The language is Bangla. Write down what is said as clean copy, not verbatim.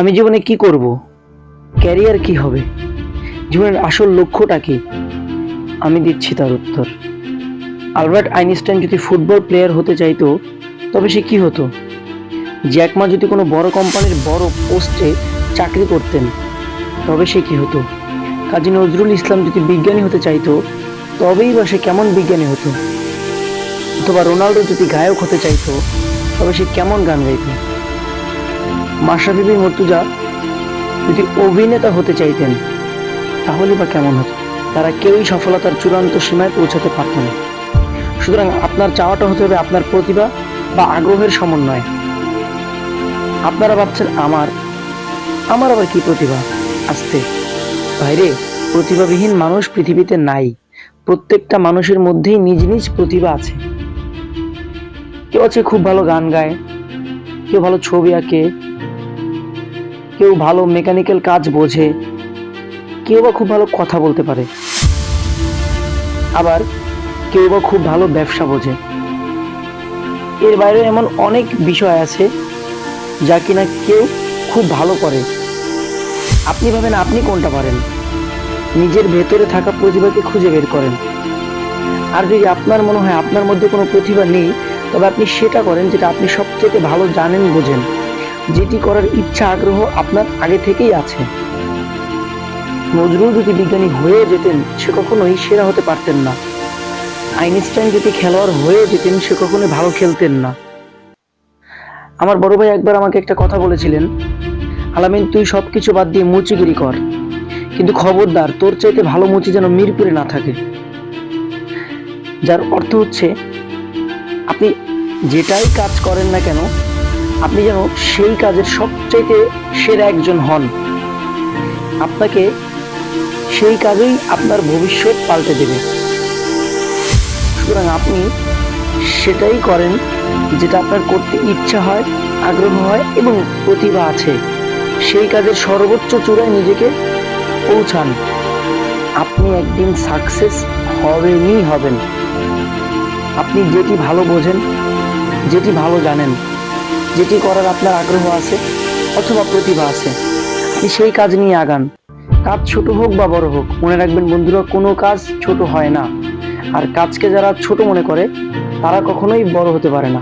আমি জীবনে কি করব, ক্যারিয়ার কি হবে, জীবনের আসল লক্ষ্যটা কি? আমি দিচ্ছি তার উত্তর। আলবার্ট আইনস্টাইন যদি ফুটবল প্লেয়ার হতে চাইতো, তবে সে কি হতো? জ্যাক মা যদি কোনো বড় কোম্পানির বড় পোস্টে চাকরি করতেন, তবে সে কি হতো? কাজী নজরুল ইসলাম যদি বিজ্ঞানী হতে চাইতো, তবেই বা সে কেমন বিজ্ঞানী হতো? অথবা রোনাল্ডো যদি গায়ক হতে চাইতো, তবে সে কেমন গান গাইতো? মাশরাফি বিন মুর্তজা যদি অভিনেতা হতে চাইতেন, তাহলে বা কেমন হতো? তারা কেউই সফলতার চূড়ান্ত সীমায় পৌঁছাতে পারত না। সুতরাং আপনার চাওয়াটা হতে হবে আপনার প্রতিভা বা আগ্রহের সমন্বয়। আপনারা ভাবছেন আমার আমার আবার কি প্রতিভা? আসতে বাইরে, প্রতিভাবিহীন মানুষ পৃথিবীতে নাই। প্রত্যেকটা মানুষের মধ্যেই নিজ নিজ প্রতিভা আছে। কেউ আছে খুব ভালো গান গায়, কেউ ভালো ছবি আঁকে, কেউ ভালো মেকানিক্যাল কাজ বোঝে, কেউ বা খুব ভালো কথা বলতে পারে, আবার কেউ বা খুব ভালো ব্যবসা বোঝে। এর বাইরে এমন অনেক বিষয় আছে যা কিনা কেউ খুব ভালো করে। আপনি ভাবেন আপনি কোনটা পারেন? নিজের ভেতরে থাকা প্রতিভাকে খুঁজে বের করেন। আর যদি আপনার মনে হয় আপনার মধ্যে কোনো প্রতিভা নেই, তবে আপনি সেটা করেন যেটা আপনি সবচেয়ে ভালো জানেন, বোঝেন, যেটি করার ইচ্ছা আগ্রহ আপনার আগে থেকেই আছে। নজরুল যদি বিজ্ঞানী হয়ে যেতেন, সে কখনোই সেরা হতে পারতেন না। আইনস্টাইন যদি খেলোয়াড় হয়ে যেতেন, সে কখনোই ভালো খেলতেন না। আমার বড় ভাই একবার আমাকে একটা কথা বলেছিলেন, আলামিন তুই সবকিছু বাদ দিয়ে মুচিগিরি কর, কিন্তু খবরদার তোর চাইতে ভালো মুচি যেন মিরপুরে না থাকে। যার অর্থ হচ্ছে আপনি যেটাই কাজ করেন না কেন, আপনি যেন সেই কাজের সবচাইতে সেরা একজন হন। আপনাকে সেই কাজেই আপনার ভবিষ্যৎ পাল্টে দেবে। সুতরাং আপনি সেটাই করেন যেটা আপনার করতে ইচ্ছা হয়, আগ্রহ হয় এবং প্রতিভা আছে। সেই কাজের সর্বোচ্চ চূড়ায় নিজেকে পৌঁছান। আপনি একদিন সাকসেস হবেনই হবেন। আপনি যেটি ভালো বোঝেন, যেটি ভালো জানেন, যেটি করার আপনার আগ্রহ আছে অথবা প্রতিভা আছে, আপনি সেই কাজ নিয়ে আগান। কাজ ছোট হোক বা বড় হোক, মনে রাখবেন বন্ধুরা, কোনো কাজ ছোট হয় না। আর কাজকে যারা ছোট মনে করে, তারা কখনোই বড় হতে পারে না।